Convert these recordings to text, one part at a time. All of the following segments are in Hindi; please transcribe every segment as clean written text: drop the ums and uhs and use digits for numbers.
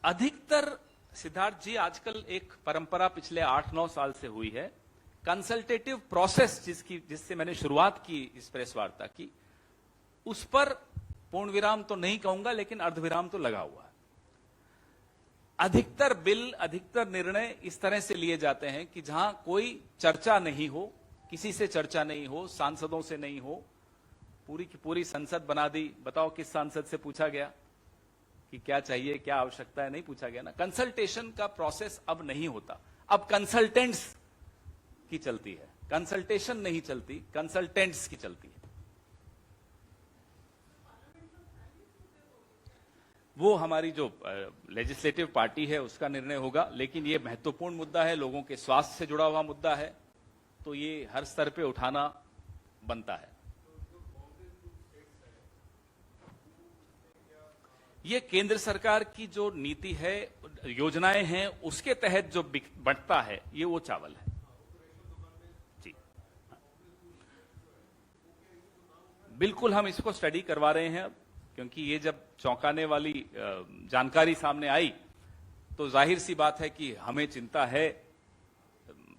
अधिकतर सिद्धार्थ जी आजकल एक परंपरा पिछले 8-9 साल से हुई है, कंसल्टेटिव प्रोसेस जिससे मैंने शुरुआत की इस प्रेस वार्ता की, उस पर पूर्ण विराम तो नहीं कहूंगा लेकिन अर्धविराम तो लगा हुआ है। अधिकतर बिल, अधिकतर निर्णय इस तरह से लिए जाते हैं कि जहां कोई चर्चा नहीं हो, किसी से चर्चा नहीं हो, सांसदों से नहीं हो, पूरी की पूरी संसद बना दी। बताओ किस सांसद से पूछा गया कि क्या चाहिए, क्या आवश्यकता है? नहीं पूछा गया ना। कंसल्टेशन का प्रोसेस अब नहीं होता, अब कंसल्टेंट्स की चलती है, कंसल्टेशन नहीं चलती, कंसल्टेंट्स की चलती है। वो हमारी जो लेजिस्लेटिव पार्टी है उसका निर्णय होगा, लेकिन ये महत्वपूर्ण मुद्दा है, लोगों के स्वास्थ्य से जुड़ा हुआ मुद्दा है, तो ये हर स्तर पे उठाना बनता है। ये केंद्र सरकार की जो नीति है, योजनाएं हैं, उसके तहत जो बढ़ता है ये वो चावल है जी। बिल्कुल हम इसको स्टडी करवा रहे हैं, क्योंकि ये जब चौंकाने वाली जानकारी सामने आई तो जाहिर सी बात है कि हमें चिंता है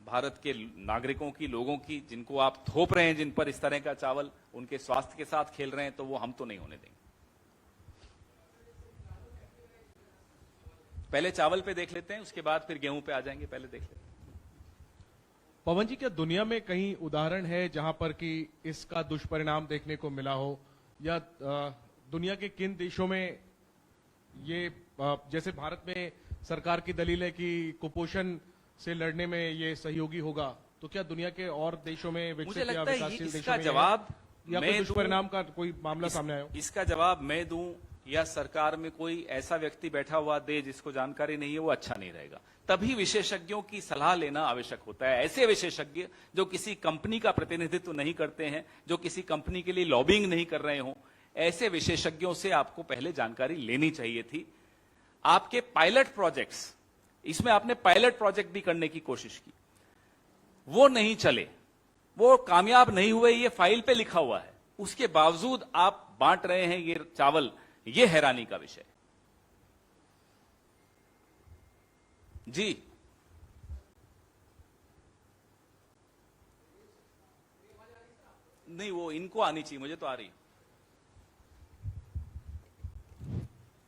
भारत के नागरिकों की, लोगों की, जिनको आप थोप रहे हैं जिन पर इस तरह का चावल, उनके स्वास्थ्य के साथ खेल रहे हैं, तो वो हम तो नहीं होने देंगे। पहले चावल पे देख लेते हैं, उसके बाद फिर गेहूं पे आ जाएंगे, पहले देख लेते हैं। पवन जी, क्या दुनिया में कहीं उदाहरण है जहां पर कि इसका दुष्परिणाम देखने को मिला हो, या दुनिया के किन देशों में ये, जैसे भारत में सरकार की दलील है कि कुपोषण से लड़ने में ये सहयोगी होगा, तो क्या दुनिया के और देशों में, विकसित या विकासशील देशों में जवाब या कोई दुष्परिणाम का कोई मामला सामने आया हो? इसका जवाब मैं दूं या सरकार में कोई ऐसा व्यक्ति बैठा हुआ दे जिसको जानकारी नहीं है, वो अच्छा नहीं रहेगा। तभी विशेषज्ञों की सलाह लेना आवश्यक होता है। ऐसे विशेषज्ञ जो किसी कंपनी का प्रतिनिधित्व नहीं करते हैं, जो किसी कंपनी के लिए लॉबिंग नहीं कर रहे हो, ऐसे विशेषज्ञों से आपको पहले जानकारी लेनी चाहिए थी। आपके पायलट प्रोजेक्ट्स, इसमें आपने पायलट प्रोजेक्ट भी करने की कोशिश की, वो नहीं चले, वो कामयाब नहीं हुए, ये फाइल पे लिखा हुआ है। उसके बावजूद आप बांट रहे हैं ये चावल, ये हैरानी का विषय जी। नहीं, वो इनको आनी चाहिए, मुझे तो आ रही है।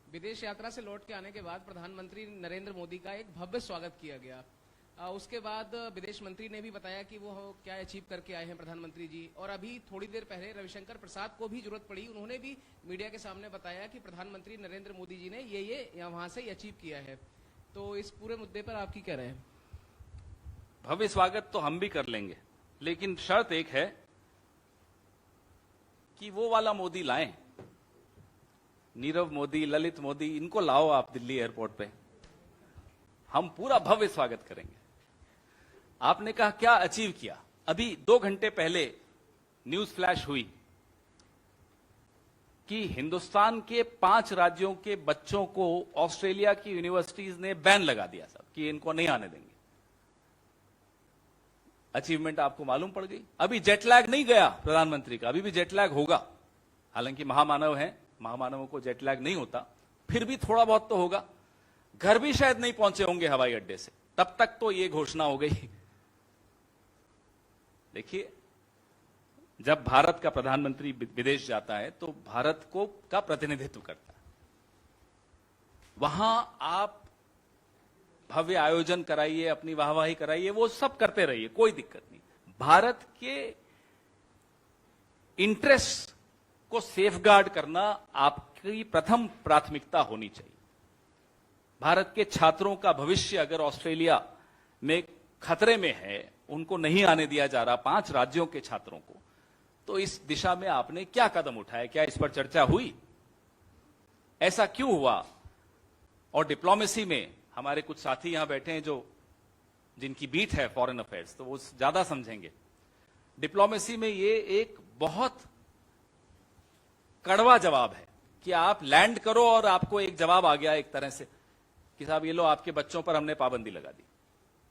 विदेश यात्रा से लौट के आने के बाद प्रधानमंत्री नरेंद्र मोदी का एक भव्य स्वागत किया गया। उसके बाद विदेश मंत्री ने भी बताया कि वो क्या अचीव करके आए हैं प्रधानमंत्री जी। और अभी थोड़ी देर पहले रविशंकर प्रसाद को भी जरूरत पड़ी, उन्होंने भी मीडिया के सामने बताया कि प्रधानमंत्री नरेंद्र मोदी जी ने ये वहां से अचीव किया है। तो इस पूरे मुद्दे पर आप की कह रहे हैं? भव्य स्वागत तो हम भी कर लेंगे, लेकिन शर्त एक है कि वो वाला मोदी लाएं। नीरव मोदी, ललित मोदी, इनको लाओ आप दिल्ली एयरपोर्ट पे, हम पूरा भव्य स्वागत करेंगे। आपने कहा क्या अचीव किया? अभी 2 घंटे पहले न्यूज फ्लैश हुई कि हिंदुस्तान के 5 राज्यों के बच्चों को ऑस्ट्रेलिया की यूनिवर्सिटीज ने बैन लगा दिया साहब, कि इनको नहीं आने देंगे। अचीवमेंट आपको मालूम पड़ गई। अभी जेटलैग नहीं गया प्रधानमंत्री का, अभी भी जेटलैग होगा। हालांकि महामानव हैं, महामानवों को जेटलैग नहीं होता, फिर भी थोड़ा बहुत तो होगा। घर भी शायद नहीं पहुंचे होंगे हवाई अड्डे से, तब तक तो ये घोषणा हो गई। देखिए, जब भारत का प्रधानमंत्री विदेश जाता है तो भारत को का प्रतिनिधित्व करता है। वहां आप भव्य आयोजन कराइए, अपनी वाहवाही कराइए, वो सब करते रहिए, कोई दिक्कत नहीं। भारत के इंटरेस्ट को सेफगार्ड करना आपकी प्रथम प्राथमिकता होनी चाहिए। भारत के छात्रों का भविष्य अगर ऑस्ट्रेलिया में खतरे में है, उनको नहीं आने दिया जा रहा 5 राज्यों के छात्रों को, तो इस दिशा में आपने क्या कदम उठाए? क्या इस पर चर्चा हुई? ऐसा क्यों हुआ? और डिप्लोमेसी में हमारे कुछ साथी यहां बैठे हैं जो जिनकी बीट है फॉरेन अफेयर्स, तो वो ज्यादा समझेंगे। डिप्लोमेसी में ये एक बहुत कड़वा जवाब है कि आप लैंड करो और आपको एक जवाब आ गया एक तरह से कि साहब ये लो, आपके बच्चों पर हमने पाबंदी लगा दी।